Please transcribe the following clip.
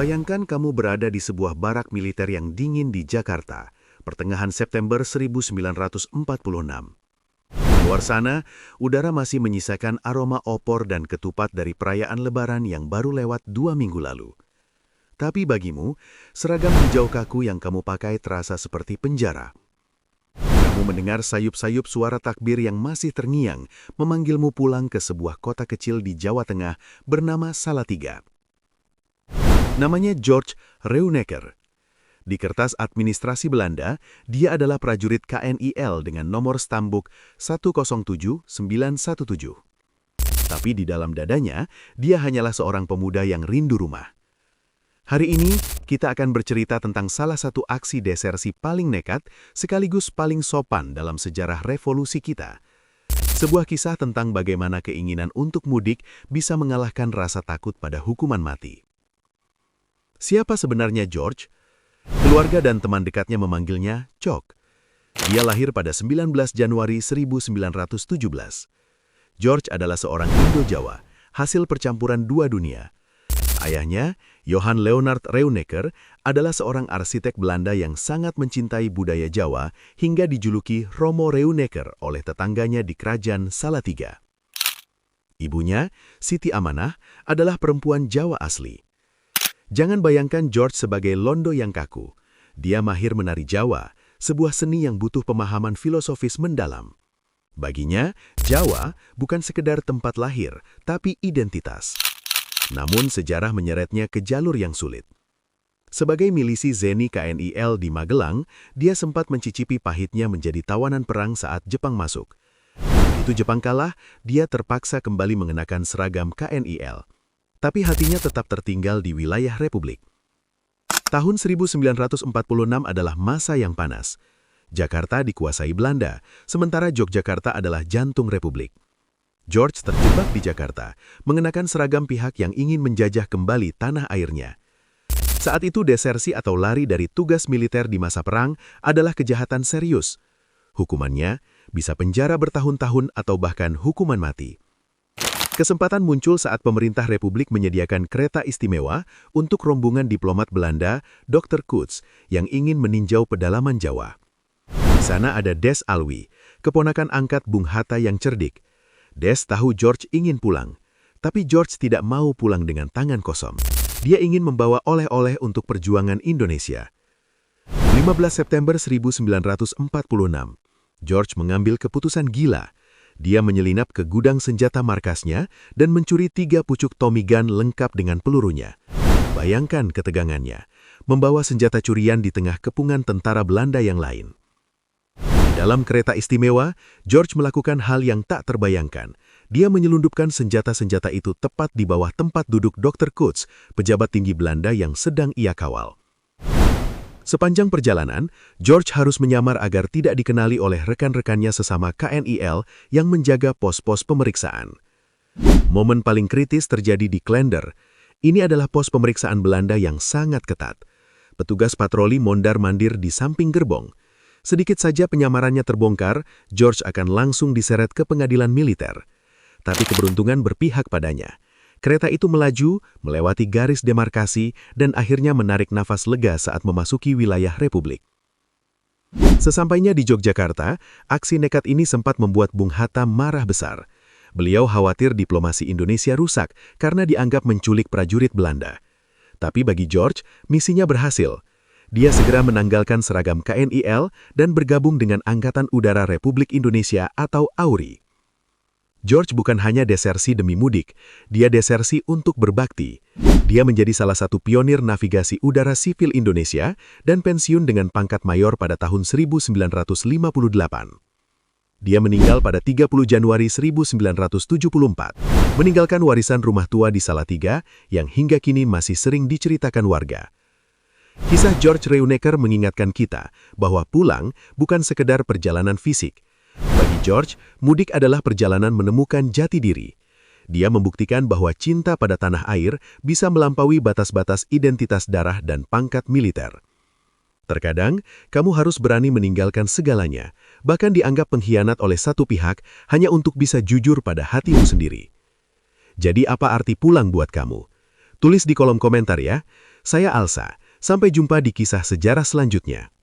Bayangkan kamu berada di sebuah barak militer yang dingin di Jakarta, pertengahan September 1946. Di luar sana, udara masih menyisakan aroma opor dan ketupat dari perayaan Lebaran yang baru lewat 2 minggu lalu. Tapi bagimu, seragam hijau kaku yang kamu pakai terasa seperti penjara. Kamu mendengar sayup-sayup suara takbir yang masih terngiang memanggilmu pulang ke sebuah kota kecil di Jawa Tengah bernama Salatiga. Namanya George Reunecker. Di kertas administrasi Belanda, dia adalah prajurit KNIL dengan nomor stambuk 107917. Tapi di dalam dadanya, dia hanyalah seorang pemuda yang rindu rumah. Hari ini, kita akan bercerita tentang salah satu aksi desersi paling nekat sekaligus paling sopan dalam sejarah revolusi kita. Sebuah kisah tentang bagaimana keinginan untuk mudik bisa mengalahkan rasa takut pada hukuman mati. Siapa sebenarnya George? Keluarga dan teman dekatnya memanggilnya Cok. Dia lahir pada 19 Januari 1917. George adalah seorang Indo-Jawa, hasil percampuran dua dunia. Ayahnya, Johann Leonard Reunecker, adalah seorang arsitek Belanda yang sangat mencintai budaya Jawa hingga dijuluki Romo Reunecker oleh tetangganya di kerajaan Salatiga. Ibunya, Siti Amanah, adalah perempuan Jawa asli. Jangan bayangkan George sebagai londo yang kaku. Dia mahir menari Jawa, sebuah seni yang butuh pemahaman filosofis mendalam. Baginya, Jawa bukan sekedar tempat lahir, tapi identitas. Namun sejarah menyeretnya ke jalur yang sulit. Sebagai milisi Zeni KNIL di Magelang, dia sempat mencicipi pahitnya menjadi tawanan perang saat Jepang masuk. Begitu Jepang kalah, dia terpaksa kembali mengenakan seragam KNIL. Tapi hatinya tetap tertinggal di wilayah Republik. Tahun 1946 adalah masa yang panas. Jakarta dikuasai Belanda, sementara Yogyakarta adalah jantung Republik. George terjebak di Jakarta, mengenakan seragam pihak yang ingin menjajah kembali tanah airnya. Saat itu desersi atau lari dari tugas militer di masa perang adalah kejahatan serius. Hukumannya bisa penjara bertahun-tahun atau bahkan hukuman mati. Kesempatan muncul saat pemerintah Republik menyediakan kereta istimewa untuk rombongan diplomat Belanda, Dr. Koets, yang ingin meninjau pedalaman Jawa. Di sana ada Des Alwi, keponakan angkat Bung Hatta yang cerdik. Des tahu George ingin pulang, tapi George tidak mau pulang dengan tangan kosong. Dia ingin membawa oleh-oleh untuk perjuangan Indonesia. 15 September 1946, George mengambil keputusan gila. Dia menyelinap ke gudang senjata markasnya dan mencuri 3 pucuk Tommy gun lengkap dengan pelurunya. Bayangkan ketegangannya, membawa senjata curian di tengah kepungan tentara Belanda yang lain. Di dalam kereta istimewa, George melakukan hal yang tak terbayangkan. Dia menyelundupkan senjata-senjata itu tepat di bawah tempat duduk Dr. Koets, pejabat tinggi Belanda yang sedang ia kawal. Sepanjang perjalanan, George harus menyamar agar tidak dikenali oleh rekan-rekannya sesama KNIL yang menjaga pos-pos pemeriksaan. Momen paling kritis terjadi di Klender. Ini adalah pos pemeriksaan Belanda yang sangat ketat. Petugas patroli mondar-mandir di samping gerbong. Sedikit saja penyamarannya terbongkar, George akan langsung diseret ke pengadilan militer. Tapi keberuntungan berpihak padanya. Kereta itu melaju, melewati garis demarkasi, dan akhirnya menarik nafas lega saat memasuki wilayah Republik. Sesampainya di Yogyakarta, aksi nekat ini sempat membuat Bung Hatta marah besar. Beliau khawatir diplomasi Indonesia rusak karena dianggap menculik prajurit Belanda. Tapi bagi George, misinya berhasil. Dia segera menanggalkan seragam KNIL dan bergabung dengan Angkatan Udara Republik Indonesia atau AURI. George bukan hanya desersi demi mudik, dia desersi untuk berbakti. Dia menjadi salah satu pionir navigasi udara sipil Indonesia dan pensiun dengan pangkat mayor pada tahun 1958. Dia meninggal pada 30 Januari 1974, meninggalkan warisan rumah tua di Salatiga yang hingga kini masih sering diceritakan warga. Kisah George Reunecker mengingatkan kita bahwa pulang bukan sekedar perjalanan fisik. Bagi George, mudik adalah perjalanan menemukan jati diri. Dia membuktikan bahwa cinta pada tanah air bisa melampaui batas-batas identitas darah dan pangkat militer. Terkadang, kamu harus berani meninggalkan segalanya, bahkan dianggap pengkhianat oleh satu pihak hanya untuk bisa jujur pada hatimu sendiri. Jadi apa arti pulang buat kamu? Tulis di kolom komentar ya. Saya Alsa, sampai jumpa di kisah sejarah selanjutnya.